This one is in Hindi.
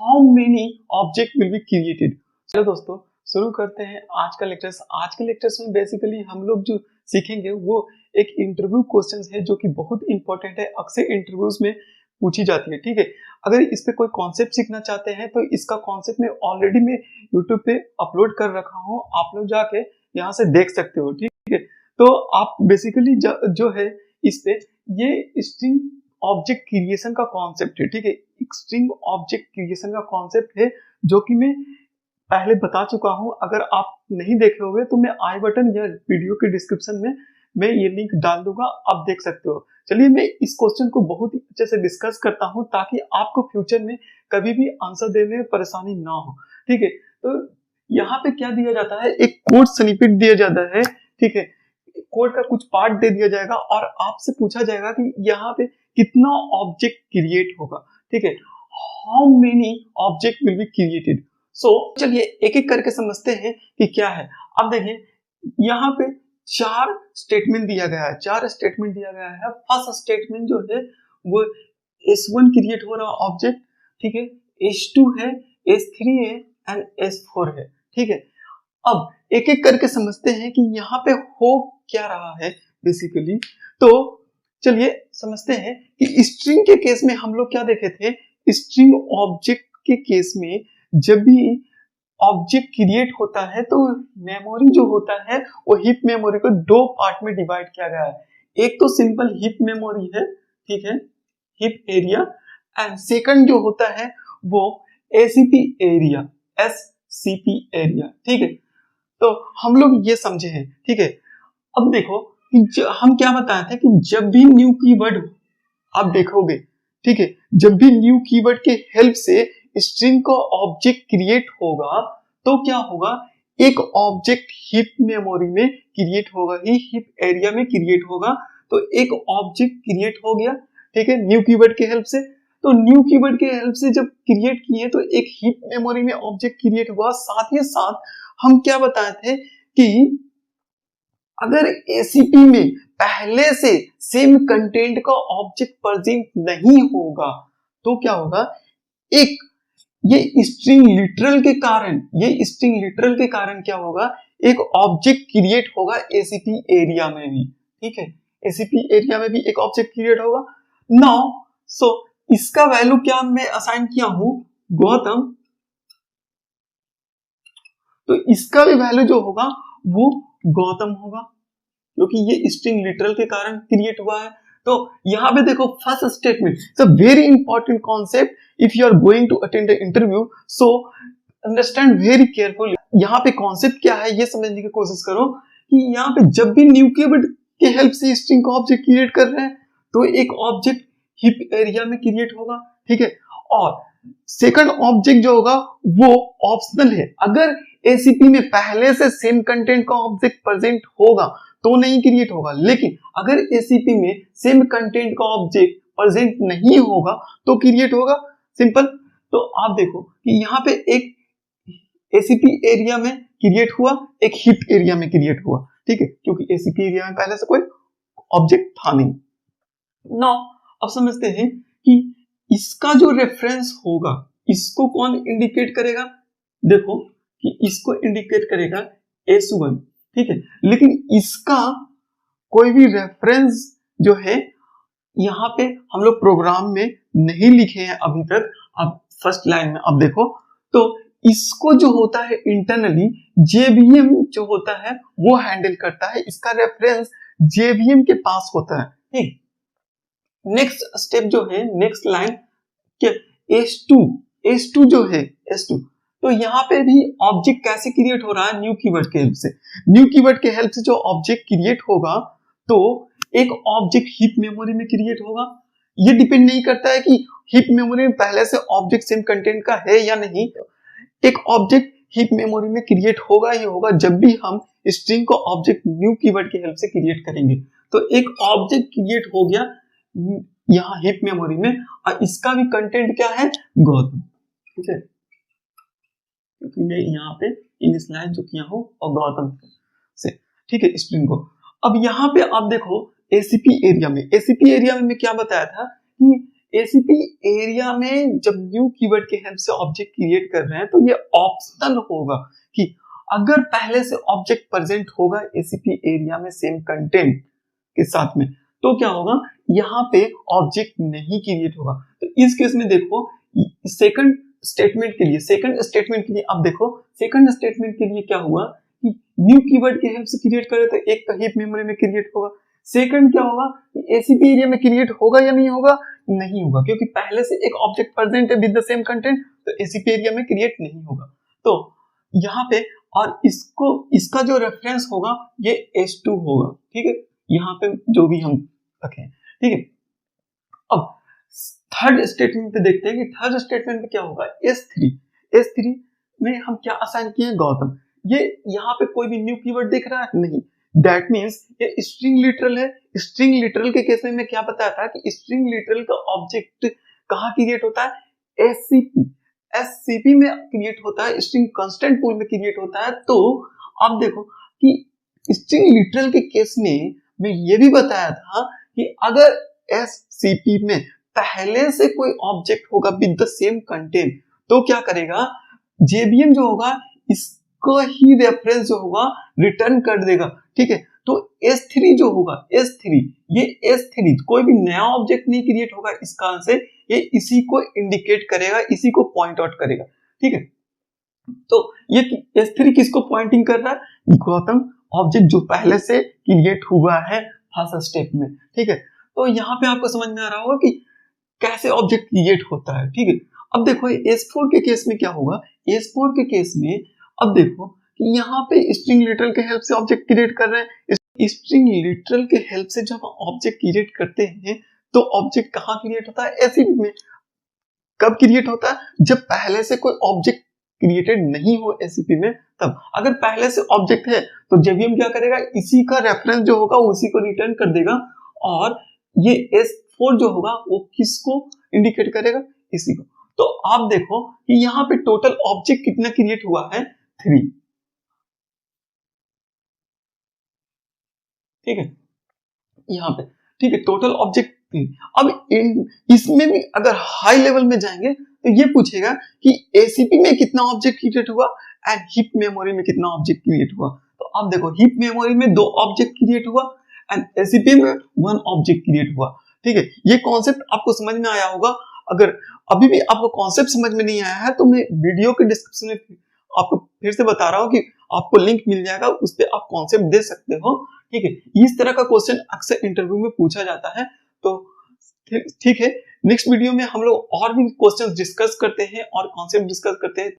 How many object will be created. चलो दोस्तों शुरू करते हैं आज का लेक्चर्स। आज के लेक्चर्स में बेसिकली हम लोग जो सीखेंगे वो एक इंटरव्यू क्वेश्चंस है जो कि बहुत इंपॉर्टेंट है, अक्सर इंटरव्यूज में पूछी जाती है। ठीक है, अगर इस पे कोई कॉन्सेप्ट सीखना चाहते हैं तो इसका कॉन्सेप्ट में ऑलरेडी मैं यूट्यूब पे अपलोड कर रखा हूँ, आप लोग जाके यहाँ से देख सकते हो। ठीक है, तो आप बेसिकली जो है इस पे ये स्ट्रिंग ऑब्जेक्ट क्रिएशन का कॉन्सेप्ट है। ठीक है, स्ट्रिंग ऑब्जेक्ट क्रिएशन का कॉन्सेप्ट है जो कि मैं पहले बता चुका हूं। अगर आप नहीं देखे होंगे तो मैं आई बटन या वीडियो के डिस्क्रिप्शन में मैं ये लिंक डाल दूंगा, आप देख सकते हो। चलिए मैं इस क्वेश्चन को बहुत ही अच्छे से डिस्कस करता हूं ताकि आपको फ्यूचर में कभी भी आंसर देने में परेशानी ना हो। ठीक है, तो यहाँ पे क्या दिया जाता है, एक कोड स्निपेट दिया जाता है। ठीक है, कोड का कुछ पार्ट दे दिया जाएगा और आपसे पूछा जाएगा कि यहाँ पे कितना ऑब्जेक्ट क्रिएट होगा। ठीक है, how many object will be created. So चलिए एक एक करके समझते हैं कि क्या है। अब देखिए यहाँ पे चार स्टेटमेंट दिया गया है, फर्स्ट स्टेटमेंट जो है वो S1 क्रिएट हो रहा ऑब्जेक्ट। ठीक है, S2 है, S3 है एंड S4 है। ठीक है, अब एक एक करके समझते हैं कि यहाँ पे हो क्या रहा है बेसिकली। तो चलिए समझते हैं कि स्ट्रिंग के केस में हम लोग क्या देखे थे। स्ट्रिंग ऑब्जेक्ट के केस में जब भी ऑब्जेक्ट क्रिएट होता है तो मेमोरी जो होता है वो हीप मेमोरी को दो पार्ट में डिवाइड किया गया है। एक तो सिंपल हीप मेमोरी है, ठीक है, हीप एरिया, एंड सेकंड जो होता है वो एसीपी एरिया, एससीपी एरिया। ठीक है, तो हम लोग ये समझे हैं। ठीक है, अब देखो कि हम क्या बताए थे कि जब भी न्यू कीवर्ड आप देखोगे, ठीक है, जब भी न्यू कीवर्ड के हेल्प से स्ट्रिंग का ऑब्जेक्ट क्रिएट होगा तो क्या होगा, एक ऑब्जेक्ट हीप मेमोरी में क्रिएट होगा ही हीप एरिया में क्रिएट होगा। तो एक ऑब्जेक्ट क्रिएट हो गया, ठीक है, न्यू कीवर्ड के हेल्प से। तो न्यू कीवर्ड के हेल्प से जब क्रिएट किए तो एक हीप मेमोरी में ऑब्जेक्ट क्रिएट हुआ। साथ ही साथ हम क्या बताए थे कि अगर एसीपी में पहले से सेम कंटेंट का ऑब्जेक्ट प्रेजेंट नहीं होगा तो क्या होगा, एक ये स्ट्रिंग लिटरल के कारण क्या होगा, एक ऑब्जेक्ट क्रिएट होगा एसीपी एरिया में भी। ठीक है, एसीपी एरिया में भी एक ऑब्जेक्ट क्रिएट होगा। नाउ सो इसका वैल्यू क्या मैं असाइन किया हूं, गौतम। तो इसका भी वैल्यू जो होगा वो गौतम होगा क्योंकि ये स्ट्रिंग लिटरल के कारण क्रिएट हुआ है। तो यहाँ पे देखो first statement, it's a very important concept if you are going to attend the interview, so understand very carefully. यहाँ पे कॉन्सेप्ट क्या है ये समझने की कोशिश करो कि यहाँ पे जब भी न्यू कीवर्ड के हेल्प से स्ट्रिंग का ऑब्जेक्ट क्रिएट कर रहे हैं तो एक ऑब्जेक्ट हीप एरिया में क्रिएट होगा। ठीक है, और सेकंड ऑब्जेक्ट जो होगा वो ऑप्शनल है। अगर एसीपी में पहले से सेम कंटेंट का ऑब्जेक्ट प्रेजेंट होगा तो नहीं क्रिएट होगा, लेकिन अगर एसीपी में सेम कंटेंट का ऑब्जेक्ट प्रेजेंट नहीं होगा तो क्रिएट होगा, सिंपल। तो आप देखो कि यहाँ पे एक एसीपी एरिया में क्रिएट हुआ, एक हीप एरिया में क्रिएट हुआ। ठीक है, क्योंकि एसीपी एरिया में पहले से कोई ऑब्जेक्ट था नहीं। नाउ अब समझते हैं कि इसका जो रेफरेंस होगा इसको कौन इंडिकेट करेगा। देखो कि इसको इंडिकेट करेगा S1। ठीक है, लेकिन इसका कोई भी रेफरेंस जो है यहाँ पे हम लोग प्रोग्राम में नहीं लिखे हैं अभी तक। अब फर्स्ट लाइन में अब देखो तो इसको जो होता है इंटरनली JVM जो होता है वो हैंडल करता है, इसका रेफरेंस JVM के पास होता है। ठीक, नेक्स्ट स्टेप जो है, नेक्स्ट लाइन S2 जो है S2, तो यहाँ पे भी ऑब्जेक्ट कैसे क्रिएट हो रहा है, न्यू कीवर्ड के हेल्प से। न्यू कीवर्ड के हेल्प से जो ऑब्जेक्ट क्रिएट होगा तो एक ऑब्जेक्ट हीप मेमोरी में क्रिएट होगा। ये डिपेंड नहीं करता है कि हीप मेमोरी में पहले से ऑब्जेक्ट सेम कंटेंट का है या नहीं, एक ऑब्जेक्ट हीप मेमोरी में क्रिएट होगा ही होगा जब भी हम स्ट्रिंग को ऑब्जेक्ट न्यू कीवर्ड की हेल्प से क्रिएट करेंगे। तो एक ऑब्जेक्ट क्रिएट हो गया यहाँ हीप मेमोरी में और इसका भी कंटेंट क्या है, गौतम। ठीक है, क्योंकि मैं यहाँ पे इनिशियलाइज जो किया हूँ और गौतम से। ठीक है, स्ट्रिंग को। अब यहाँ पे आप देखो एसीपी एरिया में मैं क्या बताया था कि एसीपी एरिया में जब न्यू कीवर्ड के हेल्प से ऑब्जेक्ट क्रिएट कर रहे हैं तो ये ऑप्शनल होगा कि अगर पहले से ऑब्जेक्ट प्रेजेंट होगा एसीपी एरिया में सेम कंटेंट के साथ में तो क्या होगा, यहाँ पे ऑब्जेक्ट नहीं क्रिएट होगा। तो इस केस में देखो सेकंड स्टेटमेंट के लिए अब देखो सेकंड स्टेटमेंट के लिए क्या हुआ कि न्यू कीवर्ड के हेल्प से क्रिएट करे तो एक तो हीप मेमोरी में क्रिएट होगा, सेकंड क्या होगा एसीपी एरिया में क्रिएट होगा या नहीं होगा, नहीं होगा क्योंकि पहले से एक ऑब्जेक्ट प्रेजेंट है विद द सेम कंटेंट तो एसीपी एरिया में क्रिएट नहीं होगा। तो यहाँ पे और इसका जो रेफरेंस होगा ये S2 होगा, ठीक है, यहाँ पे जो भी हम रखें, ठीक है। अब थर्ड स्टेटमेंट पे देखते हैं कि थर्ड स्टेटमेंट में क्या होगा, S3 में हम क्या असाइन किए हैं, गौतम। ये यहाँ पे कोई भी न्यू कीवर्ड दिख रहा है नहीं, दैट मीन्स ये स्ट्रिंग लिटरल है। स्ट्रिंग लिटरल के केस में मैं क्या बताया था कि स्ट्रिंग लिटरल का ऑब्जेक्ट कहाँ क्रिएट होता है, एससीपी में क्रिएट होता है, स्ट्रिंग कांस्टेंट पूल में क्रिएट होता है। तो अब देखो कि स्ट्रिंग लिटरल के केस में मैं ये भी बताया था कि अगर एससीपी में पहले से कोई ऑब्जेक्ट होगा विद द सेम कंटेंट तो क्या करेगा, जेबीएम जो होगा इसको ही रेफरेंस जो होगा रिटर्न कर देगा, ठीक है। तो S3 जो होगा S3 कोई भी नया ऑब्जेक्ट नहीं क्रिएट होगा, इस कारण से ये इसी को इंडिकेट करेगा, इसी को पॉइंट आउट करेगा, ठीक है। तो ये S3 किसको पॉइंटिंग कर रहा है, गौतम ऑब्जेक्ट जो पहले से क्रिएट हुआ है फर्स्ट स्टेप में, ठीक है। तो यहाँ पे आपको समझ में आ रहा होगा कि कैसे ऑब्जेक्ट क्रिएट होता है, ठीक है। अब देखो S4 के केस में क्या होगा, S4 के केस में अब देखो कि यहाँ पे स्ट्रिंग लिटरल के हेल्प से ऑब्जेक्ट क्रिएट कर रहे हैं। स्ट्रिंग लिटरल के हेल्प से जब ऑब्जेक्ट क्रिएट करते हैं तो ऑब्जेक्ट कहाँ क्रिएट होता है, एसीपी में। कब क्रिएट होता है, जब पहले से कोई ऑब्जेक्ट क्रिएटेड नहीं हो एसीपी में तब। अगर पहले से ऑब्जेक्ट है तो जेबीएम क्या करेगा, इसी का रेफरेंस जो होगा उसी को रिटर्न कर देगा और ये S4 जो होगा वो किसको इंडिकेट करेगा, इसी को। तो आप देखो कि यहाँ पे टोटल ऑब्जेक्ट कितना क्रिएट हुआ है, 3, ठीक है, यहाँ पे, ठीक है, टोटल ऑब्जेक्ट 3। अब इसमें भी अगर हाई लेवल में जाएंगे तो ये पूछेगा कि एसीपी में कितना ऑब्जेक्ट क्रिएट हुआ एंड हीप मेमोरी में कितना ऑब्जेक्ट क्रिएट हुआ। तो अब देखो हीप मेमोरी में 2 ऑब्जेक्ट क्रिएट हुआ एंड एसीपी में 1 ऑब्जेक्ट क्रिएट हुआ, ठीक है। ये कॉन्सेप्ट आपको समझ में आया होगा। अगर अभी भी आपको कॉन्सेप्ट समझ में नहीं आया है तो मैं वीडियो के डिस्क्रिप्शन में आपको फिर से बता रहा हूँ कि आपको लिंक मिल जाएगा, उस पर आप कॉन्सेप्ट दे सकते हो, ठीक है। इस तरह का क्वेश्चन अक्सर इंटरव्यू में पूछा जाता है। तो ठीक है, नेक्स्ट वीडियो में हम लोग और भी क्वेश्चंस डिस्कस करते हैं और कॉन्सेप्ट डिस्कस करते हैं।